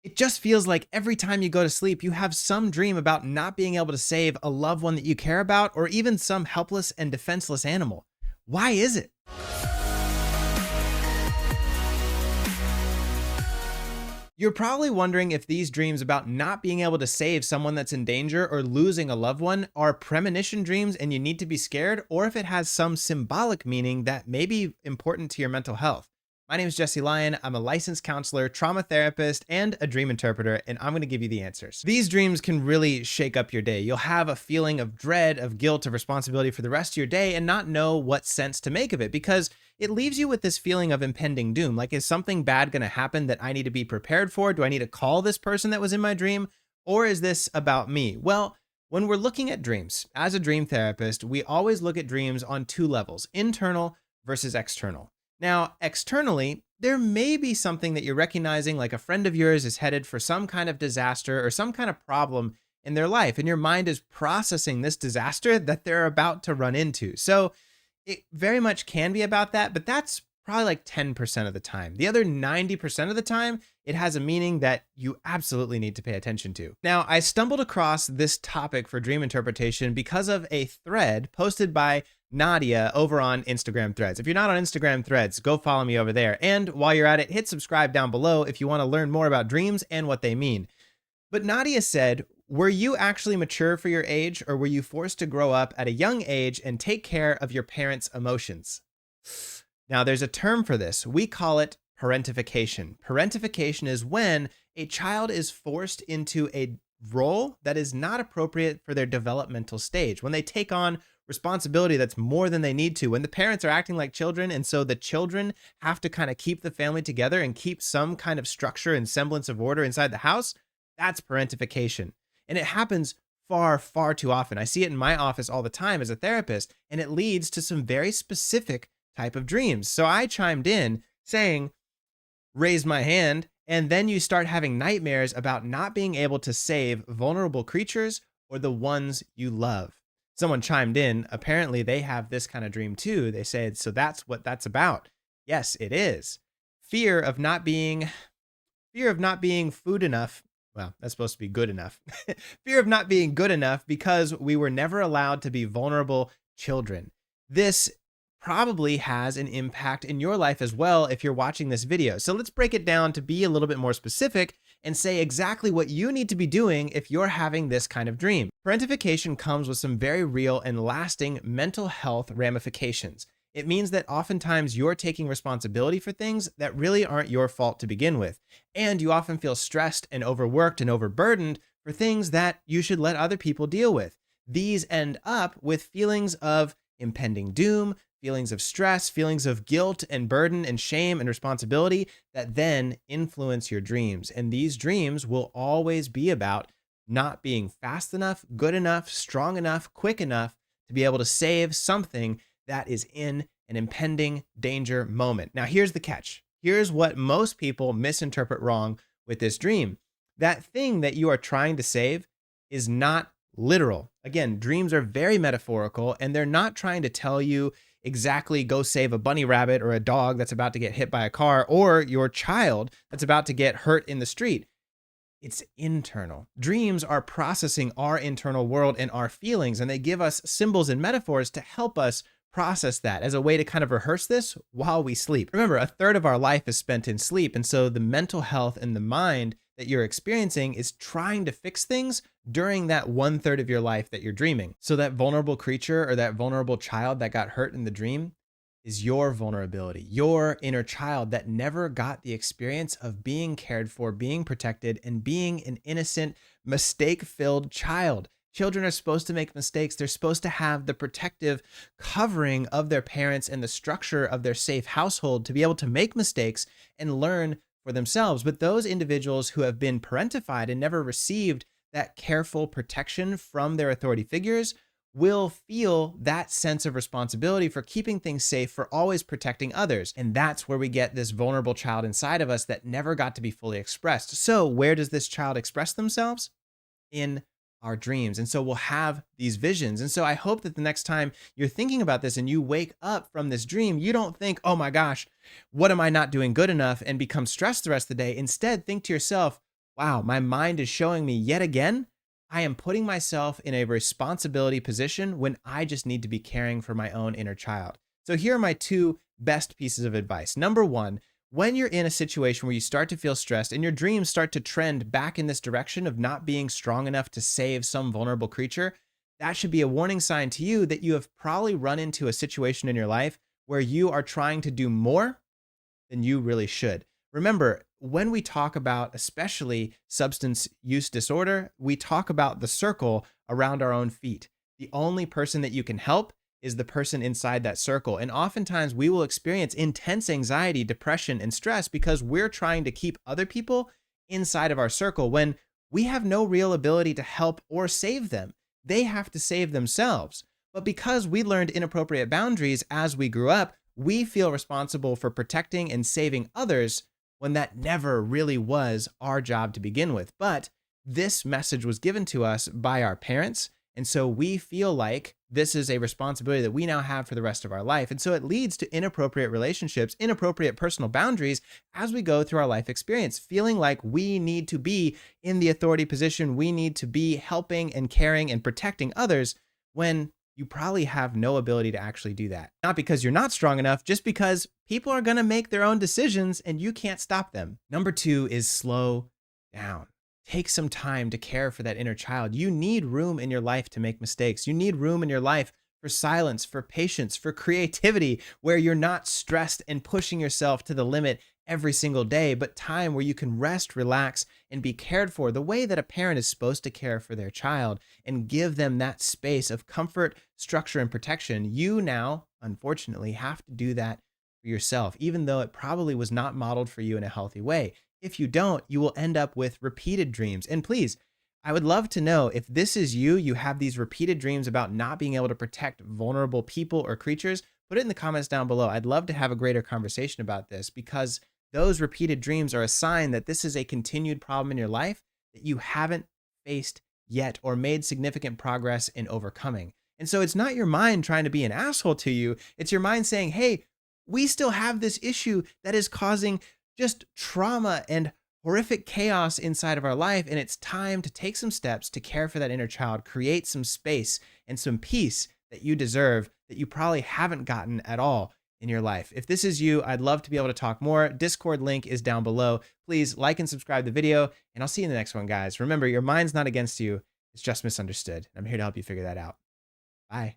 It just feels like every time you go to sleep, you have some dream about not being able to save a loved one that you care about, or even some helpless and defenseless animal. Why is it? You're probably wondering if these dreams about not being able to save someone that's in danger or losing a loved one are premonition dreams and you need to be scared, or if it has some symbolic meaning that may be important to your mental health. My name is Jesse Lyon. I'm a licensed counselor, trauma therapist, and a dream interpreter, and I'm going to give you the answers. These dreams can really shake up your day. You'll have a feeling of dread, of guilt, of responsibility for the rest of your day and not know what sense to make of it because it leaves you with this feeling of impending doom. Like, is something bad going to happen that I need to be prepared for? Do I need to call this person that was in my dream? Or is this about me? Well, when we're looking at dreams, as a dream therapist, we always look at dreams on two levels: internal versus external. Now, externally, there may be something that you're recognizing, like a friend of yours is headed for some kind of disaster or some kind of problem in their life, and your mind is processing this disaster that they're about to run into. So it very much can be about that, but that's probably like 10% of the time. The other 90% of the time, it has a meaning that you absolutely need to pay attention to. Now, I stumbled across this topic for dream interpretation because of a thread posted by Nadia over on Instagram Threads. If you're not on Instagram Threads, go follow me over there. And while you're at it, hit subscribe down below if you want to learn more about dreams and what they mean. But Nadia said, were you actually mature for your age, or were you forced to grow up at a young age and take care of your parents' emotions? Now, there's a term for this. We call it parentification. Parentification is when a child is forced into a role that is not appropriate for their developmental stage, when they take on responsibility that's more than they need to, when the parents are acting like children, and so the children have to kind of keep the family together and keep some kind of structure and semblance of order inside the house. That's parentification. And it happens far, far too often. I see it in my office all the time as a therapist, and it leads to some very specific type of dreams. So I chimed in saying, raised my hand, and then you start having nightmares about not being able to save vulnerable creatures or the ones you love. Someone chimed in, apparently they have this kind of dream too. They said, so that's what that's about. Yes, it is. Fear of not being food enough. Well, that's supposed to be good enough. Fear of not being good enough because we were never allowed to be vulnerable children. This probably has an impact in your life as well if you're watching this video. So let's break it down to be a little bit more specific and say exactly what you need to be doing if you're having this kind of dream. Parentification comes with some very real and lasting mental health ramifications. It means that oftentimes you're taking responsibility for things that really aren't your fault to begin with. And you often feel stressed and overworked and overburdened for things that you should let other people deal with. These end up with feelings of impending doom, feelings of stress, feelings of guilt and burden and shame and responsibility that then influence your dreams. And these dreams will always be about not being fast enough, good enough, strong enough, quick enough to be able to save something that is in an impending danger moment. Now, here's the catch. Here's what most people misinterpret wrong with this dream. That thing that you are trying to save is not literal. Again, dreams are very metaphorical, and they're not trying to tell you exactly go save a bunny rabbit or a dog that's about to get hit by a car or your child that's about to get hurt in the street. It's internal. Dreams are processing our internal world and our feelings, and they give us symbols and metaphors to help us process that as a way to kind of rehearse this while we sleep. Remember, a third of our life is spent in sleep, and so the mental health and the mind that you're experiencing is trying to fix things during that 1/3 of your life that you're dreaming. So that vulnerable creature or that vulnerable child that got hurt in the dream is your vulnerability, your inner child that never got the experience of being cared for, being protected, and being an innocent, mistake-filled child. Children are supposed to make mistakes. They're supposed to have the protective covering of their parents and the structure of their safe household to be able to make mistakes and learn for themselves. But those individuals who have been parentified and never received that careful protection from their authority figures will feel that sense of responsibility for keeping things safe, for always protecting others. And that's where we get this vulnerable child inside of us that never got to be fully expressed. So where does this child express themselves? In our dreams. And so we'll have these visions. And so I hope that the next time you're thinking about this and you wake up from this dream, you don't think, oh my gosh, what am I not doing good enough, and become stressed the rest of the day. Instead, think to yourself, wow, my mind is showing me yet again, I am putting myself in a responsibility position when I just need to be caring for my own inner child. So here are my two best pieces of advice. Number one, when you're in a situation where you start to feel stressed and your dreams start to trend back in this direction of not being strong enough to save some vulnerable creature, that should be a warning sign to you that you have probably run into a situation in your life where you are trying to do more than you really should. Remember, when we talk about especially substance use disorder, we talk about the circle around our own feet. The only person that you can help is the person inside that circle. And oftentimes we will experience intense anxiety, depression, and stress because we're trying to keep other people inside of our circle when we have no real ability to help or save them. They have to save themselves. But because we learned inappropriate boundaries as we grew up, we feel responsible for protecting and saving others when that never really was our job to begin with. But this message was given to us by our parents. And so we feel like this is a responsibility that we now have for the rest of our life. And so it leads to inappropriate relationships, inappropriate personal boundaries as we go through our life experience, feeling like we need to be in the authority position. We need to be helping and caring and protecting others when you probably have no ability to actually do that. Not because you're not strong enough, just because people are going to make their own decisions and you can't stop them. Number two is slow down. Take some time to care for that inner child. You need room in your life to make mistakes. You need room in your life for silence, for patience, for creativity, where you're not stressed and pushing yourself to the limit every single day, but time where you can rest, relax, and be cared for the way that a parent is supposed to care for their child and give them that space of comfort, structure, and protection. You now, unfortunately, have to do that for yourself, even though it probably was not modeled for you in a healthy way. If you don't, you will end up with repeated dreams. And please, I would love to know if this is you, you have these repeated dreams about not being able to protect vulnerable people or creatures. Put it in the comments down below. I'd love to have a greater conversation about this because those repeated dreams are a sign that this is a continued problem in your life that you haven't faced yet or made significant progress in overcoming. And so it's not your mind trying to be an asshole to you. It's your mind saying, hey, we still have this issue that is causing just trauma and horrific chaos inside of our life. And it's time to take some steps to care for that inner child, create some space and some peace that you deserve that you probably haven't gotten at all in your life. If this is you, I'd love to be able to talk more. Discord link is down below. Please like and subscribe the video, and I'll see you in the next one, guys. Remember, your mind's not against you. It's just misunderstood. I'm here to help you figure that out. Bye.